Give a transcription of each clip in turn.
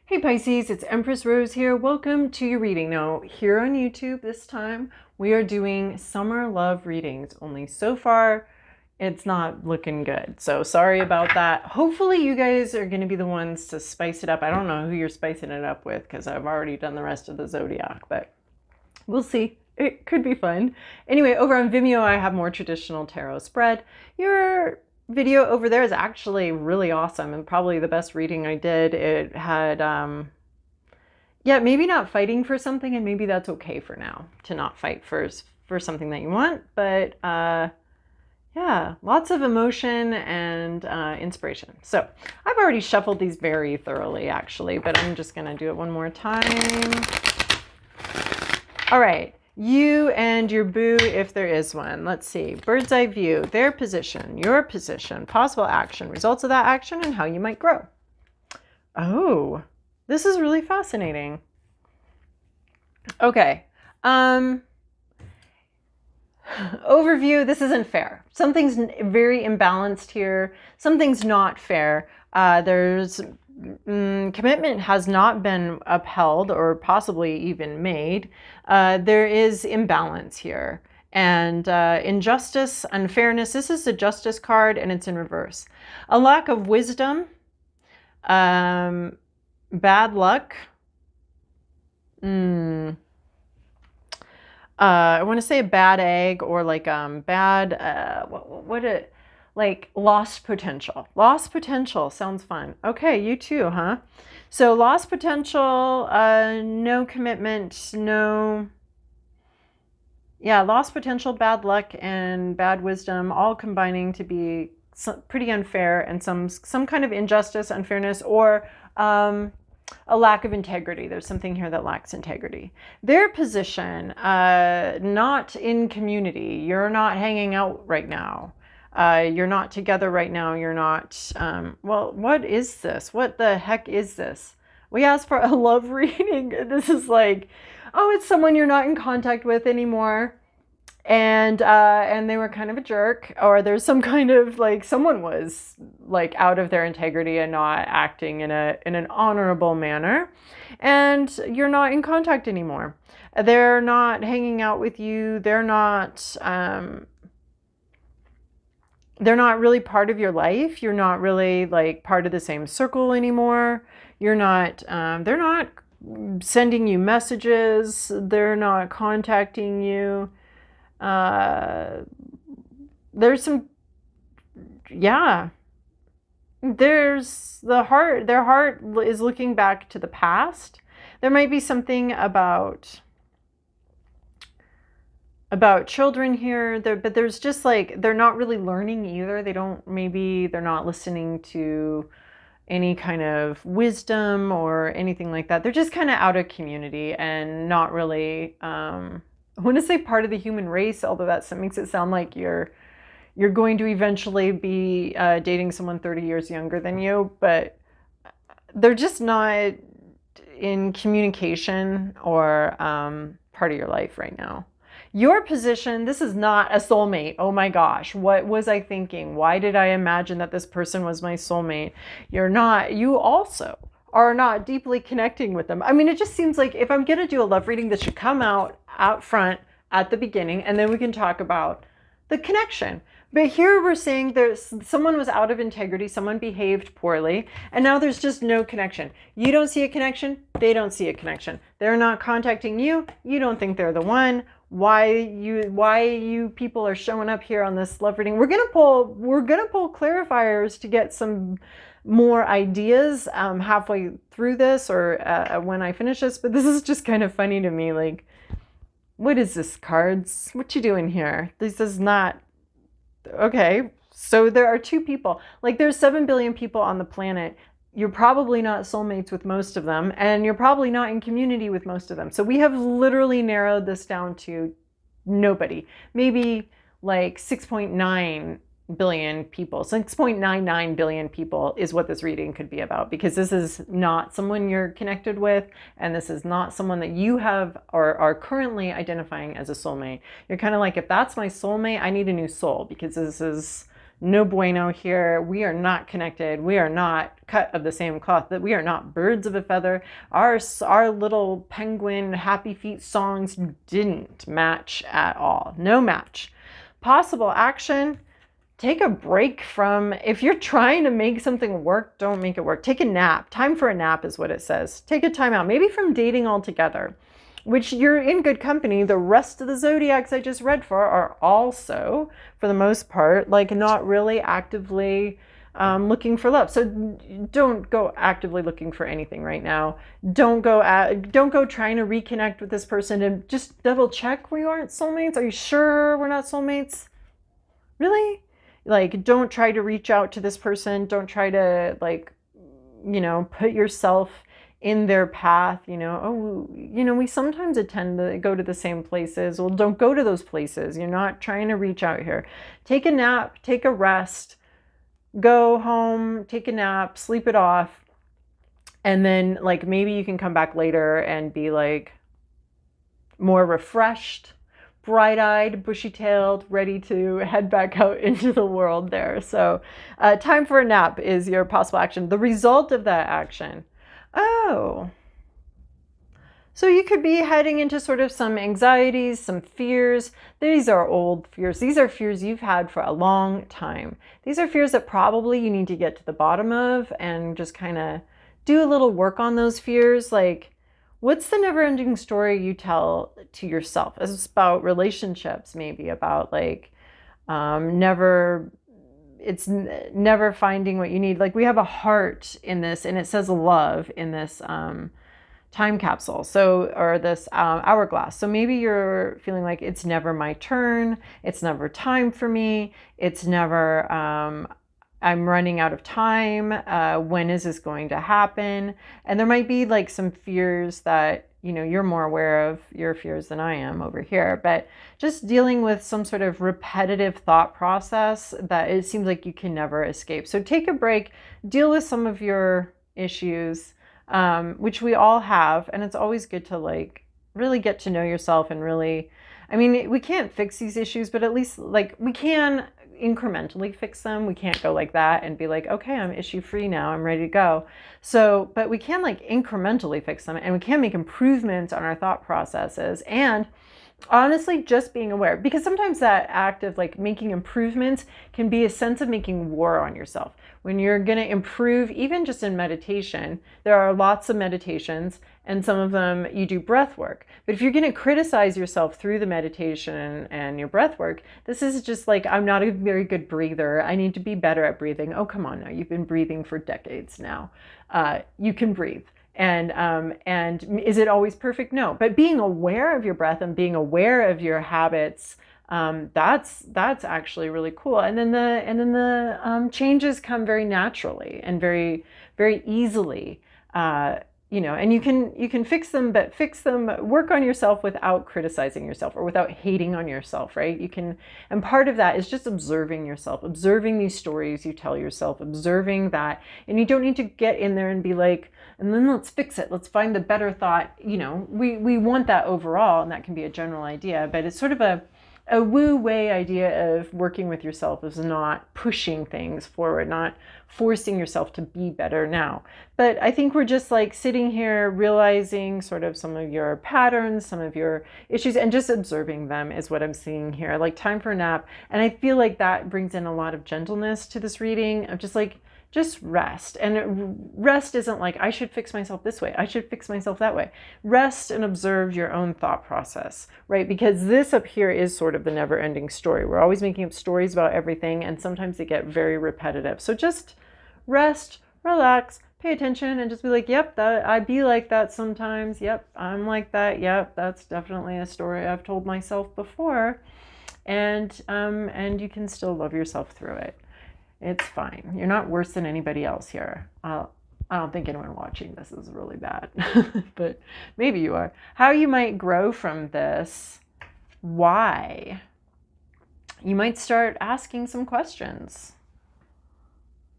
Hey Pisces, it's Empress Rose here. Welcome to your reading. Now, here on YouTube this time, we are doing summer love readings. Only so far, it's not looking good. So sorry about that. Hopefully you guys are going to be the ones to spice it up. I don't know who you're spicing it up with because I've already done the rest of the zodiac, but we'll see. It could be fun. Anyway, over on Vimeo, I have more traditional tarot spread. Your video over there is actually really awesome and probably the best reading I did. It had, yeah, maybe not fighting for something, and maybe that's okay for now to not fight for something that you want. But yeah, lots of emotion and inspiration. So I've already shuffled these very thoroughly, actually, but I'm just going to do it one more time. All right. You and your boo, if there is one. Let's see. Bird's eye view, their position, your position, possible action, results of that action, and how you might grow. Oh, this is really fascinating. Okay. Overview, this isn't fair. Something's very imbalanced here. Something's not fair. There's commitment has not been upheld or possibly even made. There is imbalance here. And injustice, unfairness, this is the justice card and it's in reverse. A lack of wisdom, bad luck. I want to say a bad egg or like bad, like lost potential. Lost potential sounds fun. Okay, you too, huh? So lost potential, no commitment, no. Yeah, lost potential, bad luck, and bad wisdom all combining to be pretty unfair and some kind of injustice, unfairness, or a lack of integrity. There's something here that lacks integrity. Their position, not in community. You're not hanging out right now. You're not together right now. You're not, well, what is this? What the heck is this? We asked for a love reading. This is like, oh, it's someone you're not in contact with anymore. And they were kind of a jerk, or there's some kind of like someone was like out of their integrity and not acting in an honorable manner, and you're not in contact anymore. They're not hanging out with you. They're not really part of your life. You're not really like part of the same circle anymore. You're not. They're not sending you messages. They're not contacting you. There's some, yeah, there's the heart. Their heart is looking back to the past. There might be something about children here there, but there's just like, they're not really learning either. Maybe they're not listening to any kind of wisdom or anything like that. They're just kind of out of community and not really, I want to say part of the human race, although that makes it sound like you're going to eventually be dating someone 30 years younger than you, but they're just not in communication or part of your life right now. Your position, this is not a soulmate. Oh my gosh, what was I thinking? Why did I imagine that this person was my soulmate? You're not. You also are not deeply connecting with them. I mean, it just seems like if I'm going to do a love reading, this should come out front at the beginning, and then we can talk about the connection. But here we're saying someone was out of integrity, someone behaved poorly, and now there's just no connection. You don't see a connection, they don't see a connection. They're not contacting you, you don't think they're the one. Why you people are showing up here on this love reading. We're gonna pull clarifiers to get some more ideas halfway through this, or when I finish this, but this is just kind of funny to me. Like, what is this, cards? What you doing here? This is not okay. So there are two people. Like, there's 7 billion people on the planet. You're probably not soulmates with most of them, and you're probably not in community with most of them. So we have literally narrowed this down to nobody. Maybe like 6.9 billion people, 6.99 billion people is what this reading could be about, because this is not someone you're connected with, and this is not someone that you have or are currently identifying as a soulmate. You're kind of like, if that's my soulmate, I need a new soul, because this is no bueno here. We are not connected. We are not cut of the same cloth. That we are not birds of a feather. Our little penguin happy feet songs didn't match at all. No match. Possible action. Take a break from, if you're trying to make something work, don't make it work. Take a nap. Time for a nap is what it says. Take a time out, maybe from dating altogether, which you're in good company. The rest of the zodiacs I just read for are also, for the most part, like not really actively looking for love. So don't go actively looking for anything right now. Don't go trying to reconnect with this person, and just double check we aren't soulmates. Are you sure we're not soulmates? Really? Like, don't try to reach out to this person. Don't try to, like, put yourself in their path. We sometimes tend to go to the same places. Well, don't go to those places. You're not trying to reach out here. Take a nap, take a rest, go home, take a nap, sleep it off. And then, like, maybe you can come back later and be like more refreshed, bright-eyed, bushy-tailed, ready to head back out into the world there. So time for a nap is your possible action. The result of that action. Oh, so you could be heading into sort of some anxieties, some fears. These are old fears. These are fears you've had for a long time. These are fears that probably you need to get to the bottom of and just kind of do a little work on those fears. Like, what's the never-ending story you tell to yourself? It's about relationships, maybe about like never finding what you need. Like, we have a heart in this, and it says love in this time capsule. So, or this hourglass. So maybe you're feeling like it's never my turn. It's never time for me. It's never, I'm running out of time. When is this going to happen? And there might be like some fears that, you're more aware of your fears than I am over here, but just dealing with some sort of repetitive thought process that it seems like you can never escape. So take a break, deal with some of your issues, which we all have. And it's always good to like really get to know yourself and really, we can't fix these issues, but at least like we can incrementally fix them. We can't go like that and be like, okay, I'm issue free now, I'm ready to go. So, but we can like incrementally fix them, and we can make improvements on our thought processes. And honestly, just being aware, because sometimes that act of like making improvements can be a sense of making war on yourself. When you're going to improve, even just in meditation, there are lots of meditations, and some of them you do breath work. But if you're going to criticize yourself through the meditation and your breath work, this is just like, I'm not a very good breather. I need to be better at breathing. Oh, come on now. You've been breathing for decades now. You can breathe. And is it always perfect? No. But being aware of your breath and being aware of your habits, that's actually really cool. And then the changes come very naturally and very, very easily. And you can fix them, but work on yourself without criticizing yourself or without hating on yourself, right? And part of that is just observing yourself, observing these stories you tell yourself, observing that. And you don't need to get in there and be like, and then let's fix it. Let's find the better thought. We want that overall, and that can be a general idea, but it's sort of a woo-way idea of working with yourself is not pushing things forward, not forcing yourself to be better now. But I think we're just like sitting here realizing sort of some of your patterns, some of your issues, and just observing them is what I'm seeing here. Like time for a nap. And I feel like that brings in a lot of gentleness to this reading of just rest. And rest isn't like, I should fix myself this way, I should fix myself that way. Rest and observe your own thought process, right? Because this up here is sort of the never-ending story. We're always making up stories about everything, and sometimes they get very repetitive. So just rest, relax, pay attention, and just be like, yep, I be like that sometimes. Yep, I'm like that. Yep, that's definitely a story I've told myself before. And you can still love yourself through it. It's fine. You're not worse than anybody else here. I don't think anyone watching this is really bad, but maybe you are. How you might grow from this. Why? You might start asking some questions.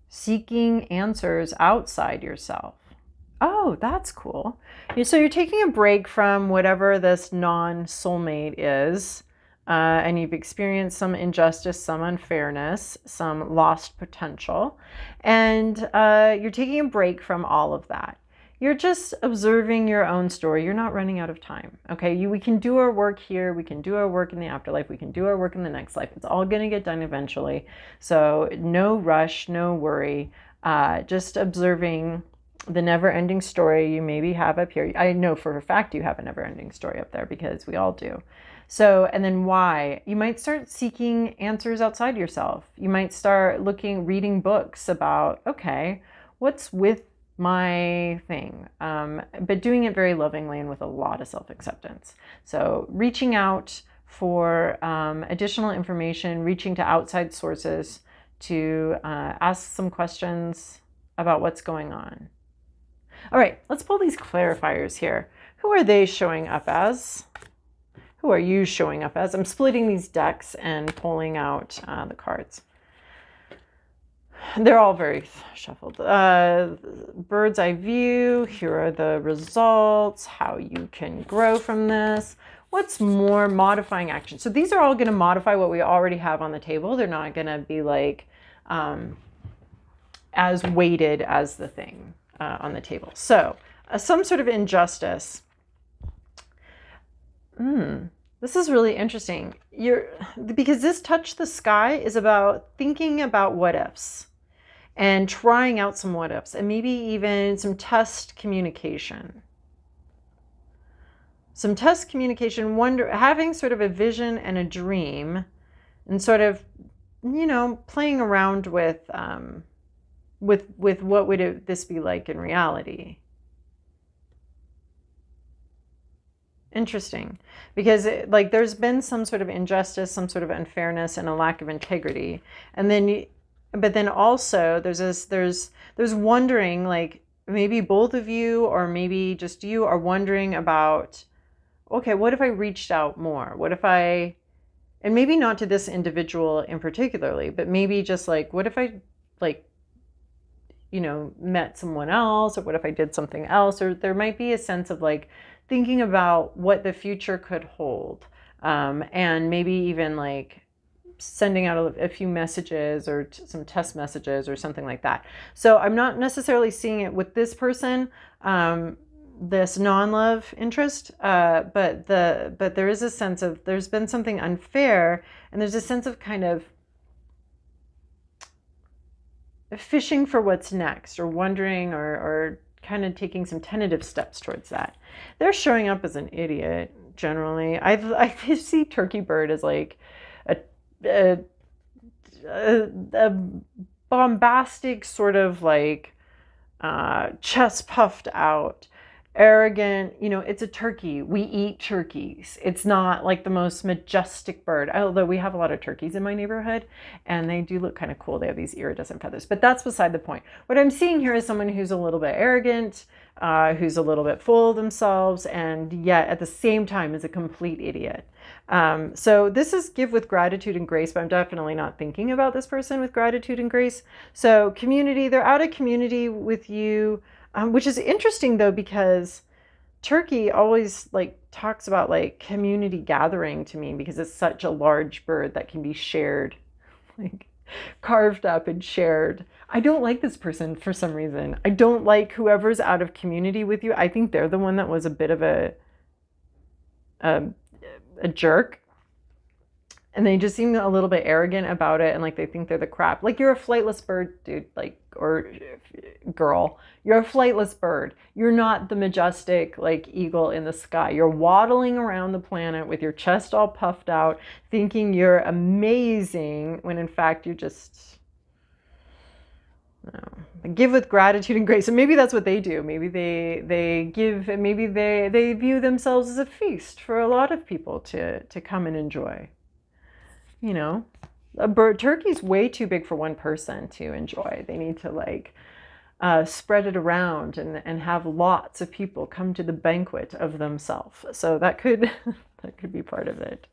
Seeking answers outside yourself. Oh, that's cool. So you're taking a break from whatever this non-soulmate is. and you've experienced some injustice, some unfairness, some lost potential, and you're taking a break from all of that. You're just observing your own story. You're not running out of time. Okay, we can do our work here. We can do our work in the afterlife. We can do our work in the next life. It's all going to get done eventually. So no rush, no worry. Just observing the never-ending story you maybe have up here. I know for a fact you have a never-ending story up there because we all do. So, and then why? You might start seeking answers outside yourself. You might start reading books about, okay, what's with my thing, but doing it very lovingly and with a lot of self-acceptance. So reaching out for additional information, reaching to outside sources to ask some questions about what's going on. All right, let's pull these clarifiers here. Who are they showing up as? Who are you showing up as? I'm splitting these decks and pulling out the cards. They're all very shuffled. Bird's eye view. Here are the results, how you can grow from this. What's more? Modifying action. So these are all going to modify what we already have on the table. They're not going to be like as weighted as the thing on the table. So some sort of injustice. This is really interesting. Because this touch the sky is about thinking about what ifs and trying out some what ifs and maybe even some test communication. Some test communication, having sort of a vision and a dream and sort of, playing around with what would this be like in reality. Interesting, because there's been some sort of injustice, some sort of unfairness, and a lack of integrity, and then, but then also there's wondering, like maybe both of you or maybe just you are wondering about, okay, what if I reached out more? What if I, and maybe not to this individual in particularly, but maybe just like, what if I met someone else, or what if I did something else? Or there might be a sense of thinking about what the future could hold, and maybe even sending out a few messages or some test messages or something like that. So I'm not necessarily seeing it with this person, this non-love interest, but there is a sense of there's been something unfair, and there's a sense of kind of fishing for what's next, or wondering, or kind of taking some tentative steps towards that. They're showing up as an idiot generally. I see turkey bird as like a bombastic sort of chest puffed out, arrogant, it's a turkey. We eat turkeys. It's not like the most majestic bird, although we have a lot of turkeys in my neighborhood and they do look kind of cool. They have these iridescent feathers, but that's beside the point. What I'm seeing here is someone who's a little bit arrogant, who's a little bit full of themselves, and yet at the same time is a complete idiot. So this is give with gratitude and grace, but I'm definitely not thinking about this person with gratitude and grace. So community, they're out of community with you. Which is interesting though, because turkey always talks about community gathering to me, because it's such a large bird that can be shared, carved up and shared. I don't like this person for some reason. I don't like whoever's out of community with you. I think they're the one that was a bit of a jerk. And they just seem a little bit arrogant about it, and they think they're the crap. You're a flightless bird, dude, or girl. You're a flightless bird. You're not the majestic eagle in the sky. You're waddling around the planet with your chest all puffed out, thinking you're amazing, when in fact you're just give with gratitude and grace. And maybe that's what they do. Maybe they give, and maybe they view themselves as a feast for a lot of people to come and enjoy. A turkey's way too big for one person to enjoy. They need to spread it around and have lots of people come to the banquet of themselves. So that could be part of it.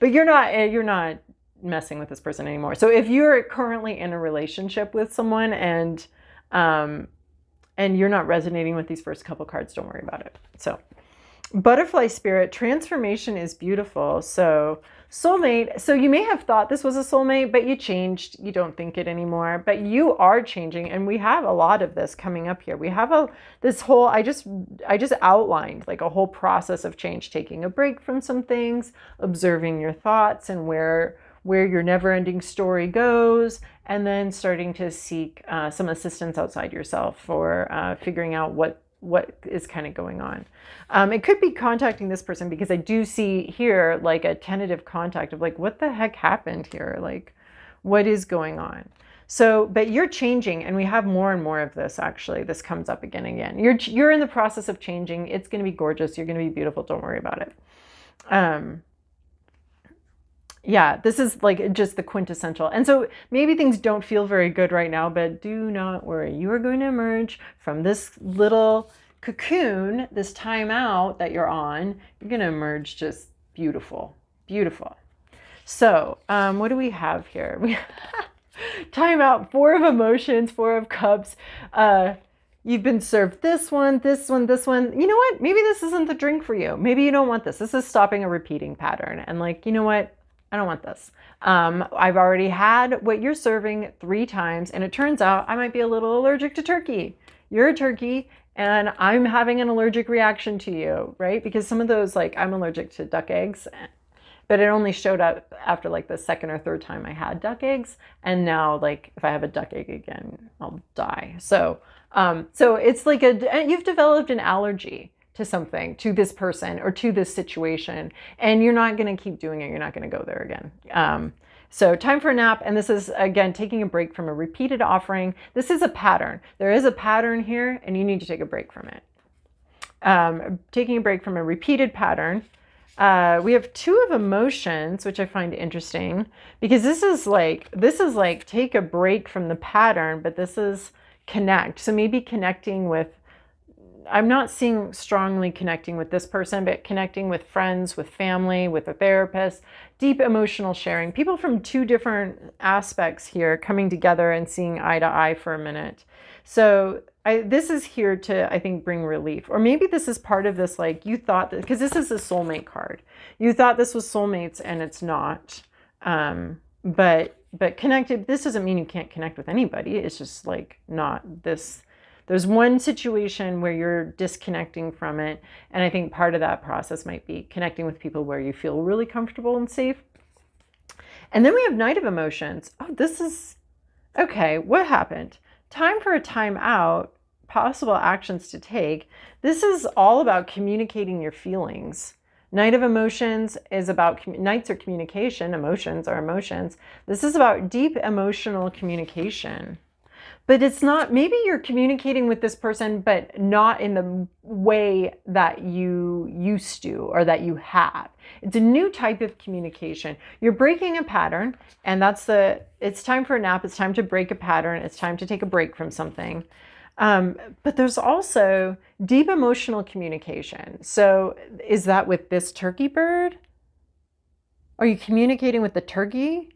But you're not messing with this person anymore. So if you're currently in a relationship with someone and you're not resonating with these first couple cards, don't worry about it. So Butterfly spirit, transformation is beautiful. So soulmate, so you may have thought this was a soulmate, but you changed. You don't think it anymore, but you are changing. And we have a lot of this coming up here. We have this whole, I just outlined like a whole process of change, taking a break from some things, observing your thoughts and where your never-ending story goes, and then starting to seek some assistance outside yourself for figuring out what is kind of going on. It could be contacting this person, because I do see here like a tentative contact of like, what the heck happened here? Like, what is going on? So, but you're changing, and we have more and more of this. Actually, this comes up again and again. You're in the process of changing. It's going to be gorgeous. You're going to be beautiful. Don't worry about it. Yeah, this is like just the quintessential. And so maybe things don't feel very good right now, but do not worry. You are going to emerge from this little cocoon, this timeout that you're on. You're going to emerge just beautiful, beautiful. So what do we have here? We timeout, 4 of emotions, 4 of cups. You've been served this one, this one, this one. You know what? Maybe this isn't the drink for you. Maybe you don't want this. This is stopping a repeating pattern. And like, you know what? I don't want this. I've already had what you're serving 3 times, and it turns out I might be a little allergic to turkey. You're a turkey, and I'm having an allergic reaction to you, right? Because some of those, like, I'm allergic to duck eggs, but it only showed up after like the 2nd or 3rd time I had duck eggs. And now, like, if I have a duck egg again, I'll die. So it's like you've developed an allergy to something, to this person or to this situation, and you're not going to keep doing it. You're not going to go there again. So time for a nap. And this is, again, taking a break from a repeated offering. This is a pattern. There is a pattern here, and you need to take a break from it. Taking a break from a repeated pattern. We have 2 of emotions, which I find interesting, because this is like take a break from the pattern, but this is connect. So maybe connecting with, I'm not seeing strongly connecting with this person, but connecting with friends, with family, with a therapist, deep emotional sharing, people from 2 different aspects here coming together and seeing eye to eye for a minute. So this is here to, I think, bring relief. Or maybe this is part of this, like you thought that, because this is a soulmate card. You thought this was soulmates and it's not. But connected, this doesn't mean you can't connect with anybody. It's just like not this. There's one situation where you're disconnecting from it. And I think part of that process might be connecting with people where you feel really comfortable and safe. And then we have Knight of Emotions. Oh, this is, okay, what happened? Time for a time out, possible actions to take. This is all about communicating your feelings. Knight of Emotions is about, Knights are communication, emotions are emotions. This is about deep emotional communication. But it's not, maybe you're communicating with this person, but not in the way that you used to or that you have. It's a new type of communication. You're breaking a pattern, and it's time for a nap. It's time to break a pattern. It's time to take a break from something. But there's also deep emotional communication. So is that with this turkey bird? Are you communicating with the turkey?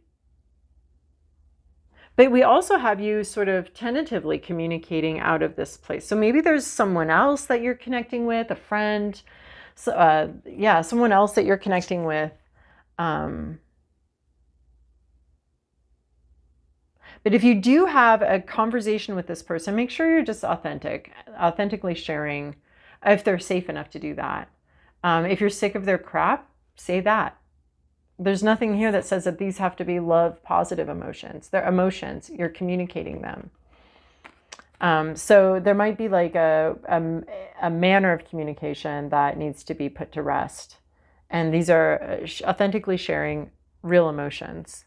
But we also have you sort of tentatively communicating out of this place. So maybe there's someone else that you're connecting with, a friend. So, yeah, someone else that you're connecting with. But if you do have a conversation with this person, make sure you're just authentically sharing, if they're safe enough to do that. If you're sick of their crap, say that. There's nothing here that says that these have to be love, positive emotions. They're emotions. You're communicating them. So there might be like a manner of communication that needs to be put to rest. And these are authentically sharing real emotions.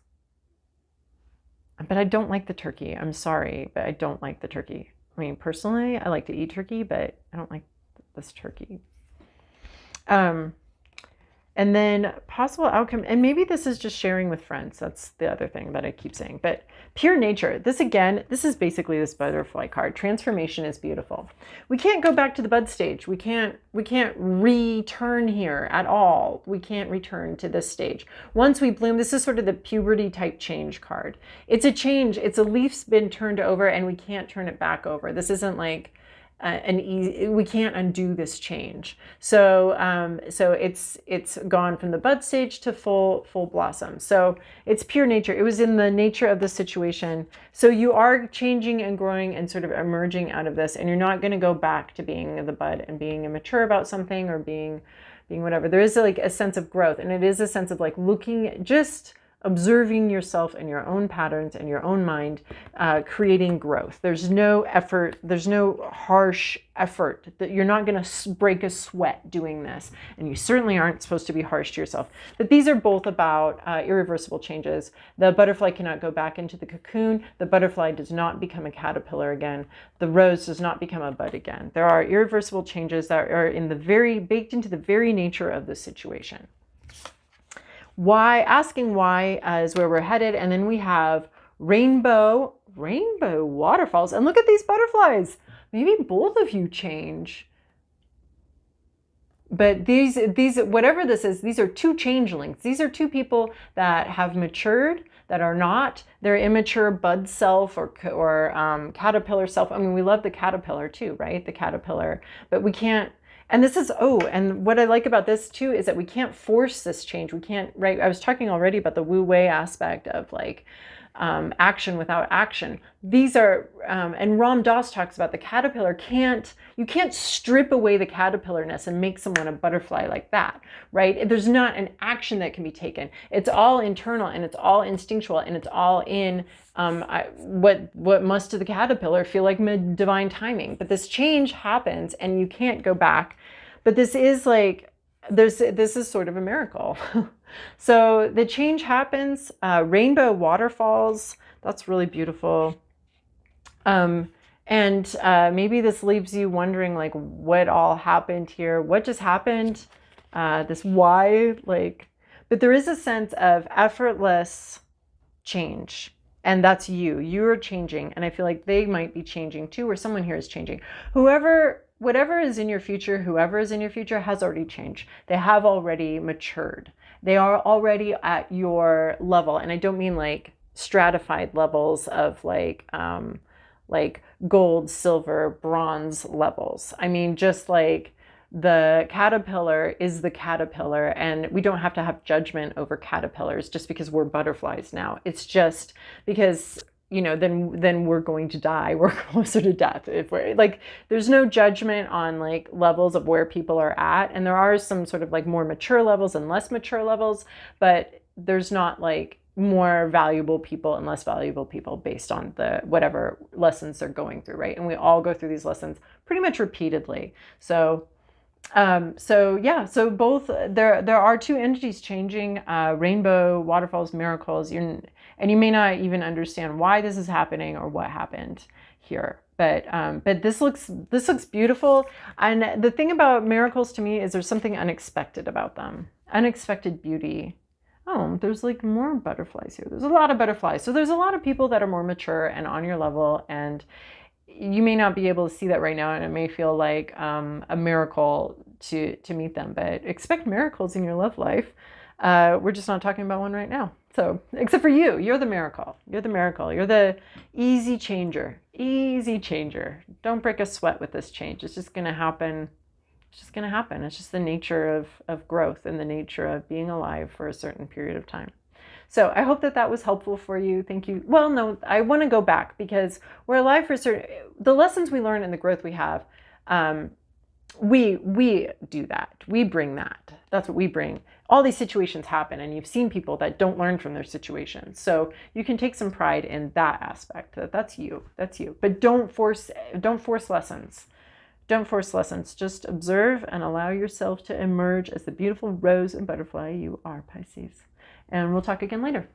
But I don't like the turkey. I'm sorry, but I don't like the turkey. I mean, personally, I like to eat turkey, but I don't like this turkey. And then possible outcome, and maybe this is just sharing with friends. That's the other thing that I keep saying. But pure nature, this again, this is basically this butterfly card. Transformation is beautiful. We can't go back to the bud stage. We can't return here at all. We can't return to this stage. Once we bloom, this is sort of the puberty type change card. It's a change. It's a leaf's been turned over and we can't turn it back over. This isn't like an easy, we can't undo this change. So so it's gone from the bud stage to full blossom. So it's pure nature. It was in the nature of the situation. So you are changing and growing and sort of emerging out of this, and you're not going to go back to being the bud and being immature about something or being whatever. There is like a sense of growth, and it is a sense of like looking, just observing yourself and your own patterns and your own mind, creating growth. There's no effort, there's no harsh effort, that you're not going to break a sweat doing this, and you certainly aren't supposed to be harsh to yourself. But these are both about irreversible changes. The butterfly cannot go back into the cocoon. The butterfly does not become a caterpillar again. The rose does not become a bud again. There are irreversible changes that are baked into the very nature of the situation. Why, asking why is where we're headed. And then we have rainbow waterfalls. And look at these butterflies. Maybe both of you change. But these, whatever this is, these are two changelings. These are two people that have matured, that are not their immature bud self or caterpillar self. I mean, we love the caterpillar too, right? The caterpillar, but we can't. And this is, and what I like about this too is that we can't force this change. We can't, right? I was talking already about the Wu Wei aspect of like action without action. These are, and Ram Dass talks about the caterpillar you can't strip away the caterpillarness and make someone a butterfly like that, right? There's not an action that can be taken. It's all internal, and it's all instinctual, and it's all in what must to the caterpillar feel like divine timing. But this change happens, and you can't go back. But this is like, this is sort of a miracle. So the change happens. Rainbow waterfalls, that's really beautiful. And maybe this leaves you wondering like what all happened here. What just happened? This why, like, but there is a sense of effortless change. And that's you. You're changing. And I feel like they might be changing too, or someone here is changing. Whatever is in your future, whoever is in your future has already changed. They have already matured. They are already at your level. And I don't mean like stratified levels of like gold, silver, bronze levels. I mean, just like the caterpillar is the caterpillar, and we don't have to have judgment over caterpillars just because we're butterflies now. It's just because, you know, then we're going to die. We're closer to death. If we're like, there's no judgment on like levels of where people are at. And there are some sort of like more mature levels and less mature levels, but there's not like more valuable people and less valuable people based on the whatever lessons they're going through, right? And we all go through these lessons pretty much repeatedly. So both there are two entities changing, rainbow, waterfalls, miracles. And you may not even understand why this is happening or what happened here, but this looks beautiful. And the thing about miracles to me is there's something unexpected about them, unexpected beauty. Oh, there's like more butterflies here. There's a lot of butterflies. So there's a lot of people that are more mature and on your level, and you may not be able to see that right now, and it may feel like a miracle to meet them, but expect miracles in your love life. We're just not talking about one right now. So except for you're the miracle. You're the miracle. You're the easy changer. Easy changer. Don't break a sweat with this change. It's just going to happen. It's just going to happen. It's just the nature of growth and the nature of being alive for a certain period of time. So I hope that was helpful for you. Thank you. Well, no, I want to go back because we're alive for the lessons we learn and the growth we have. We do that. We bring that. That's what we bring. All these situations happen, and you've seen people that don't learn from their situations. So you can take some pride in that aspect. That's you. That's you. But don't force lessons. Don't force lessons. Just observe and allow yourself to emerge as the beautiful rose and butterfly you are, Pisces. And we'll talk again later.